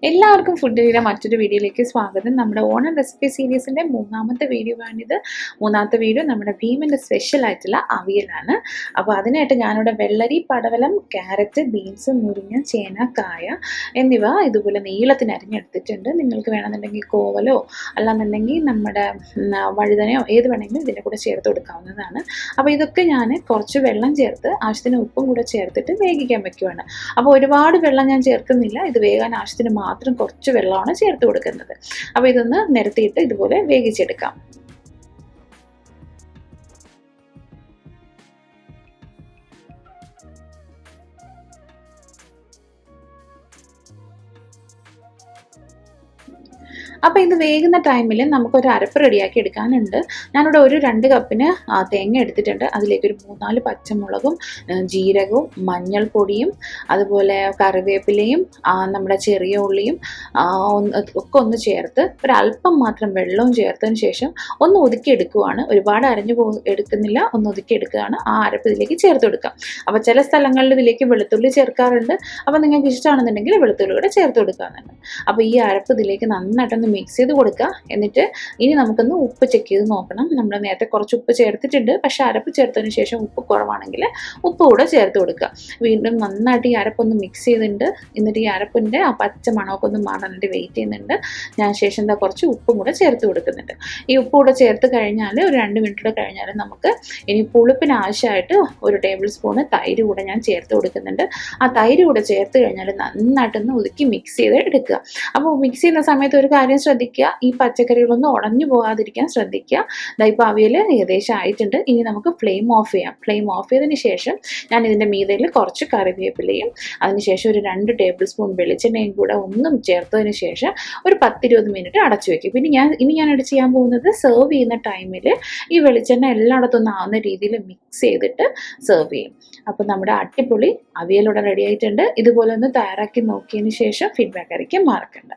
എല്ലാവർക്കും food video മറ്റൊരു വീഡിയോയിലേക്ക് സ്വാഗതം. നമ്മുടെ ഓണം റെസിപ്പി സീരീസിൻ്റെ മൂന്നാമത്തെ വീഡിയോ ആണിത്. മൂന്നാമത്തെ വീഡിയോ നമ്മുടെ ഭീമൻ്റെ സ്പെഷ്യൽ ആയിട്ടുള്ള അവിയലാണ്. അപ്പോൾ അതിനായിട്ട് ഞാനിവിടെ വെള്ളരി, പടവലം, ക്യാരറ്റ്, ബീൻസ്, മുരിങ്ങ, ചേന, കായ എന്നിവ ഇതുപോലെ നീളത്തിന് അരിഞ്ഞെടുത്തിട്ടുണ്ട്. നിങ്ങൾക്ക് വേണമെന്നുണ്ടെങ്കിൽ കോവലോ അല്ലാന്നുണ്ടെങ്കിൽ നമ്മുടെ വഴുതനയോ ഏത് വേണമെങ്കിലും ഇതിൻ്റെ കൂടെ ചേർത്ത് കൊടുക്കാവുന്നതാണ്. അപ്പോൾ ഇതൊക്കെ ഞാൻ കുറച്ച് വെള്ളം ചേർത്ത് ആവശ്യത്തിന് ഉപ്പും കൂടെ ചേർത്തിട്ട് വേവിക്കാൻ വയ്ക്കുവാണ്. അപ്പോൾ ഒരുപാട് വെള്ളം ഞാൻ ചേർക്കുന്നില്ല. ഇത് വേകാൻ ആവശ്യത്തിന് മാത്രം കുറച്ച് വെള്ളമാണ് ചേർത്ത് കൊടുക്കുന്നത്. അപ്പോൾ ഇതൊന്ന് നിരത്തിയിട്ട് ഇതുപോലെ വേവിച്ചെടുക്കാം. അപ്പോൾ ഇത് വേകുന്ന ടൈമിൽ നമുക്കൊരു അരപ്പ് റെഡിയാക്കി എടുക്കാനുണ്ട്. ഞാനിവിടെ ഒരു 2 കപ്പിന് തേങ്ങ എടുത്തിട്ടുണ്ട്. അതിലേക്ക് ഒരു 3-4 പച്ചമുളകും ജീരകവും മഞ്ഞൾപ്പൊടിയും അതുപോലെ കറിവേപ്പിലയും നമ്മുടെ ചെറിയ ഉള്ളിയും ഒക്കെ ഒന്ന് ചേർത്ത് ഒരല്പം മാത്രം വെള്ളവും ചേർത്തതിന് ശേഷം ഒന്ന് ഒതുക്കിയെടുക്കുകയാണ്. ഒരുപാട് എടുക്കുന്നില്ല, ഒന്ന് ഒതുക്കിയെടുക്കുകയാണ്. ആ അരപ്പ് ഇതിലേക്ക് ചേർത്ത് കൊടുക്കാം. അപ്പോൾ ചില സ്ഥലങ്ങളിൽ ഇതിലേക്ക് വെളുത്തുള്ളി ചേർക്കാറുണ്ട്. അപ്പോൾ നിങ്ങൾക്ക് ഇഷ്ടമാണെന്നുണ്ടെങ്കിൽ വെളുത്തുള്ളി കൂടെ ചേർത്ത് കൊടുക്കാറുണ്ട്. അപ്പോൾ ഈ അരപ്പ് ഇതിലേക്ക് നന്നായിട്ടൊന്ന് മിക്സ് ചെയ്ത് കൊടുക്കുക. എന്നിട്ട് ഇനി നമുക്കൊന്ന് ഉപ്പ് ചെക്ക് ചെയ്ത് നോക്കണം. നമ്മൾ നേരത്തെ കുറച്ച് ഉപ്പ് ചേർത്തിട്ടുണ്ട്, പക്ഷേ അരപ്പ് ചേർത്തതിന് ശേഷം ഉപ്പ് കുറവാണെങ്കിൽ ഉപ്പ് കൂടെ ചേർത്ത് കൊടുക്കുക. വീണ്ടും നന്നായിട്ട് ഈ അരപ്പൊന്ന് മിക്സ് ചെയ്തിട്ടുണ്ട്. എന്നിട്ട് ഈ അരപ്പിൻ്റെ ആ പച്ച മണമൊക്കെ ഒന്ന് മാറാനായിട്ട് വെയിറ്റ് ചെയ്യുന്നുണ്ട്. ഞാൻ ശേഷം എന്താ കുറച്ച് ഉപ്പും കൂടെ ചേർത്ത് കൊടുക്കുന്നുണ്ട്. ഈ ഉപ്പ് കൂടെ ചേർത്ത് കഴിഞ്ഞാൽ ഒരു 2 മിനിറ്റ് കൂടെ കഴിഞ്ഞാൽ നമുക്ക് ഇനി പുളിപ്പിന് ആവശ്യമായിട്ട് ഒരു ടേബിൾ സ്പൂണ് തൈര് കൂടെ ഞാൻ ചേർത്ത് കൊടുക്കുന്നുണ്ട്. ആ തൈര് കൂടെ ചേർത്ത് കഴിഞ്ഞാൽ നന്നായിട്ടൊന്ന് ഒതുക്കി മിക്സ് ചെയ്ത് എടുക്കുക. അപ്പോൾ മിക്സ് ചെയ്യുന്ന സമയത്ത് ഒരു കാര്യം ശ്രദ്ധിക്കുക, ഈ പച്ചക്കറികളൊന്നും ഉടഞ്ഞു പോകാതിരിക്കാൻ ശ്രദ്ധിക്കുക. ഇപ്പോൾ അവിയൽ ഏകദേശം ആയിട്ടുണ്ട്. ഇനി നമുക്ക് ഫ്ലെയിം ഓഫ് ചെയ്യാം. ഫ്ലെയിം ഓഫ് ചെയ്തതിന് ശേഷം ഞാൻ ഇതിൻ്റെ മീതയിൽ കുറച്ച് കറിവേപ്പിലയും അതിനുശേഷം ഒരു 2 ടേബിൾ സ്പൂൺ വെളിച്ചെണ്ണയും കൂടെ ഒന്നും ചേർത്തതിന് ശേഷം ഒരു 10-20 മിനിറ്റ് അടച്ചു വയ്ക്കും. പിന്നെ ഞാനിവിടെ ചെയ്യാൻ പോകുന്നത് സെർവ് ചെയ്യുന്ന ടൈമിൽ ഈ വെളിച്ചെണ്ണ എല്ലായിടത്തും ഒന്ന് ആവുന്ന രീതിയിൽ മിക്സ് ചെയ്തിട്ട് സെർവ് ചെയ്യും. അപ്പോൾ നമ്മുടെ അടിപൊളി അവിയലൂടെ റെഡി ആയിട്ടുണ്ട്. ഇതുപോലെ ഒന്ന് തയ്യാറാക്കി നോക്കിയതിന് ശേഷം ഫീഡ്ബാക്ക് അറിയിക്കാൻ മറക്കണ്ട.